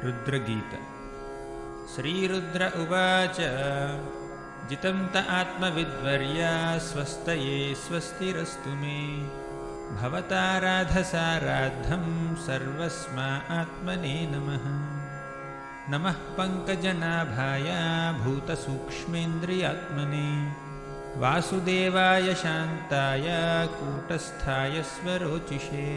रुद्रगीत। श्रीरुद्र उवाच जितं त आत्मविद्वर्या स्वस्तये स्वस्तिरस्तु मे भवताराधसाराद्धं सर्वस्मा आत्मने नमः। नमः पङ्कजनाभाय भूतसूक्ष्मेन्द्रियात्मने वासुदेवाय शान्ताय कूटस्थाय स्वरोचिषे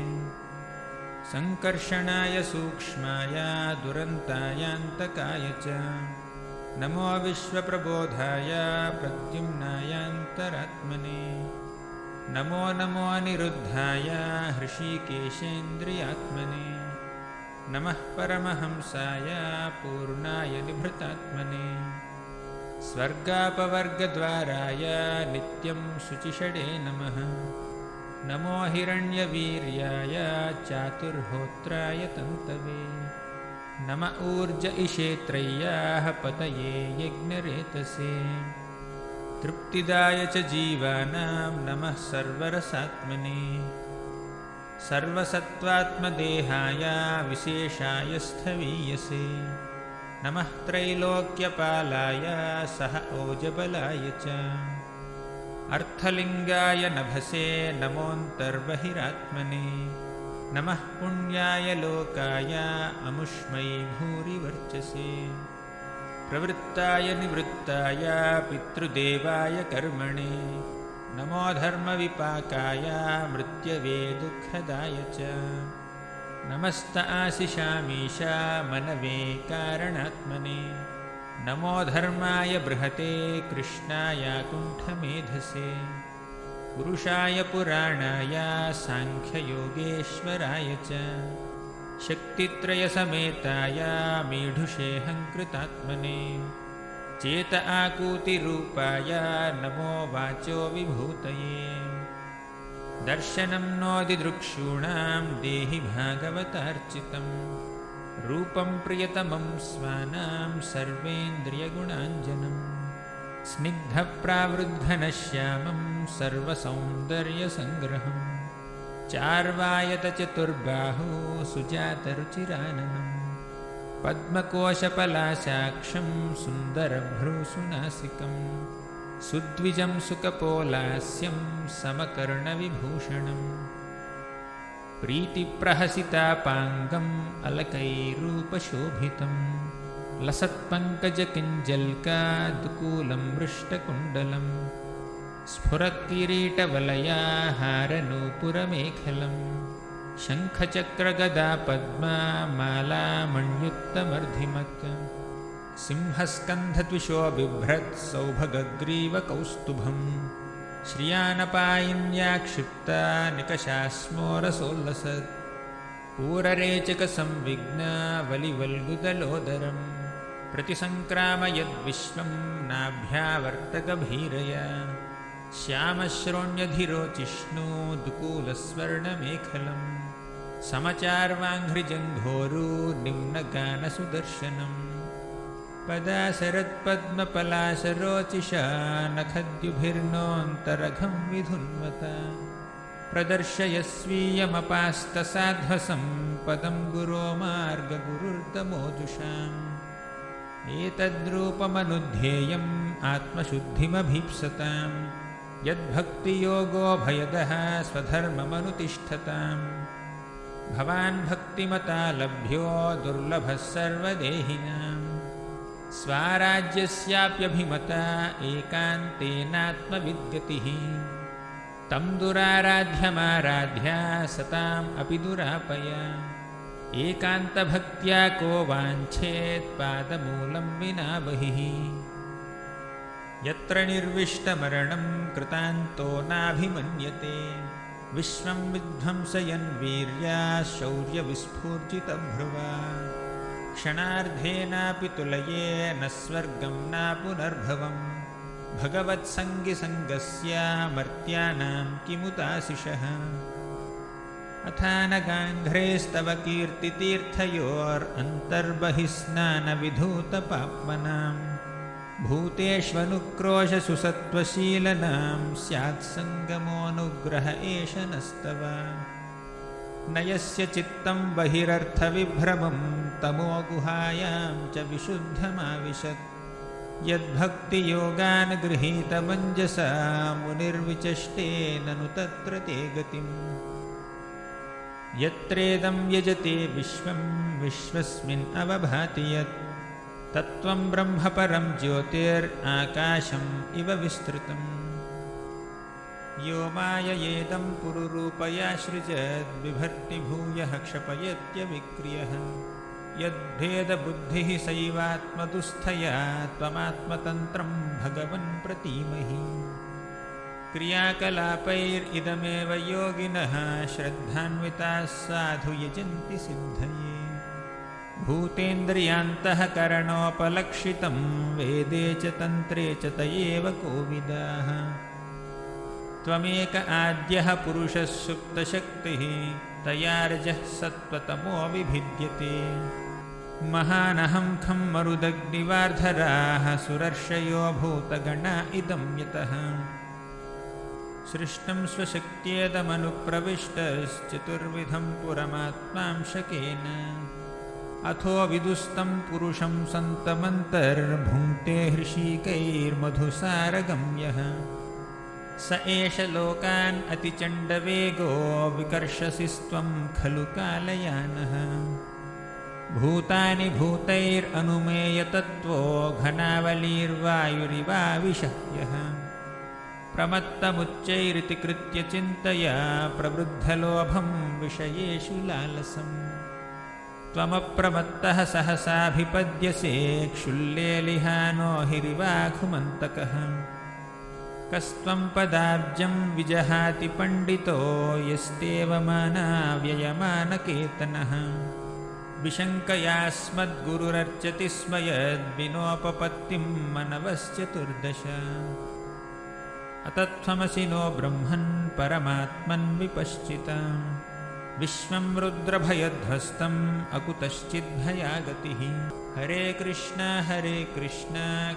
संकर्षणाय सूक्ष्माय दुरन्तायान्तकाय च नमो विश्वप्रबोधाय प्रद्युम्नायान्तरात्मने नमो नमो अनिरुद्धाय हृषीकेशेन्द्रियात्मने नमः परमहंसाय पूर्णाय निभृतात्मने स्वर्गापवर्गद्वाराय नित्यं शुचिषडे नमः। नमो हिरण्यवीर्याय चातुर्होत्राय तन्तवे नम ऊर्ज इषेत्रय्याः पतये यज्ञरेतसे तृप्तिदाय च जीवानां नमः सर्वरसात्मने सर्वसत्त्वात्मदेहाय विशेषाय स्थवीयसे नमः त्रैलोक्यपालाय सह ओजबलाय च अर्थलिङ्गाय नभसे नमोऽन्तर्बहिरात्मने नमः पुण्याय लोकाय अमुष्मै भूरिवर्चसे प्रवृत्ताय निवृत्ताय पितृदेवाय कर्मणे नमो धर्मविपाकाय मृत्यवे दुःखदाय च नमस्त आशिषामीशा मनवे कारणात्मने नमो धर्माय बृहते कृष्णाय कुण्ठमेधसे पुरुषाय पुराणाय साङ्ख्ययोगेश्वराय च शक्तित्रयसमेताय मीढुषेऽहङ्कृतात्मने चेत आकूतिरूपाय नमो वाचो विभूतये दर्शनं नोदिदृक्षूणां देहि भागवतार्चितं रूपं प्रियतमं स्वानां सर्वेन्द्रियगुणाञ्जनं स्निग्धप्रावृद्धनश्यामं सर्वसौन्दर्यसङ्ग्रहं चार्वायतचतुर्बाहु सुजातरुचिराननं पद्मकोशपलाशाक्षं सुन्दरभ्रूसुनासिकं सुद्विजं सुकपोलास्यं समकर्णविभूषणं प्रीतिप्रहसितापाङ्गम् अलकैरूपशोभितं लसत्पङ्कजकिञ्जल्कादुकूलं मृष्टकुण्डलं स्फुरत्किरीटवलयाहारनूपुरमेखलं शङ्खचक्रगदापद्मामालामण्युत्तमर्धिमत् सिंहस्कन्धद्विषो बिभ्रत् सौभगग्रीवकौस्तुभं श्रियानपायिन्याक्षिप्ता निकषास्मोरसोल्लसत् पूररेचकसंविघ्ना वलिवल्गुदलोदरं प्रतिसङ्क्रामयद्विश्वं नाभ्यावर्तकभीरया श्यामश्रोण्यधिरोचिष्णो दुकूलस्वर्णमेखलं समचार्वाङ्घ्रिजङ्घोरू निम्नगानसुदर्शनं पदाशरत्पद्मपलाशरोचिषा नखद्युभिर्नोऽन्तरघं विधुन्वता प्रदर्शयस्वीयमपास्तसाध्वसं पदं गुरो मार्गगुरुर्तमोजुषाम् एतद्रूपमनुध्येयम् आत्मशुद्धिमभीप्सतां यद्भक्तियोगो भयदः स्वधर्ममनुतिष्ठताम् भवान् भक्तिमता लभ्यो दुर्लभः सर्वदेहिनां स्वाराज्यस्याप्यभिमता एकान्तेनात्मविद्गतिः तं दुराराध्यमाराध्य सताम् अपि दुरापय एकान्तभक्त्या को वाञ्छेत् पादमूलं विना बहिः यत्र निर्विष्टमरणं कृतान्तो नाभिमन्यते विश्वं विध्वंसयन् वीर्या शौर्यविस्फूर्जितभ्रुवा क्षणार्धेनापि तुलये न स्वर्गं न पुनर्भवम् भगवत्सङ्गिसङ्गस्य मर्त्यानां किमुताशिषः अथानगाङ्घ्रेस्तव कीर्तितीर्थयोरन्तर्बहिस्नानविधूतपाप्मनां भूतेष्वनुक्रोशसुसत्त्वशीलनां स्यात्सङ्गमोऽनुग्रह एष नस्तव न यस्य चित्तं बहिरर्थविभ्रमं तमोगुहायां च विशुद्धमाविशत्। यद्भक्तियोगान् गृहीतमञ्जसा मुनिर्विचष्टे ननु तत्र ते गतिम्। यत्रेदं यजते विश्वं विश्वस्मिन् अवभाति यत् तत्त्वं ब्रह्म परं ज्योतिराकाशम् इव विस्तृतम्। यो माययेदं पुरुरूपया सृजद् बिभर्ति भूयः क्षपयत्यविक्रियः। यद्भेदबुद्धिः सैवात्मदुःस्थया त्वमात्मतन्त्रं भगवन् प्रतीमहि। क्रियाकलापैरिदमेव योगिनः श्रद्धान्विताः साधु यजन्ति सिद्धये। भूतेन्द्रियान्तःकरणोपलक्षितं वेदे च तन्त्रे च त एव कोविदाः। त्वमेक आद्यः पुरुषः सुप्तशक्तिः तया रजः सत्त्वतमो विभिद्यते। महानहं खं मरुदग्निवार्धराः सुरर्षयो भूतगणा इदं यतः। सृष्टं स्वशक्त्येदमनुप्रविष्टश्चतुर्विधं पुरमात्मांशकेन। अथो विदुस्तं पुरुषं सन्तमन्तर्भुङ्क्ते हृषीकैर्मधुसारगम्यः। स एष लोकान् अतिचण्डवेगो विकर्षसि स्त्वं खलु कालयानः। भूतानि भूतैरनुमेयतत्त्वो घनावलीर्वायुरिवाविशह्यः। प्रमत्तमुच्चैरिति कृत्य चिन्तया प्रवृद्धलोभं विषयेषु लालसम्। त्वमप्रमत्तः सहसाभिपद्यसे क्षुल्लेलिहानो हिरिवाघुमन्तकः। कस्त्वं पदाब्जं विजहाति पण्डितो यस्तेवमानाव्ययमानकेतनः। विशङ्कयास्मद्गुरुरर्चति स्म यद्विनोपपत्तिं मनवश्चतुर्दश। अतत्त्वमसि नो ब्रह्मन् परमात्मन् विपश्चिता। विश्वं रुद्रभयध्वस्तम् अकुतश्चिद्भयागतिः। हरे कृष्ण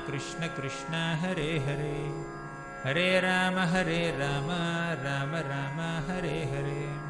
कृष्ण कृष्ण हरे हरे। हरे राम राम राम हरे हरे।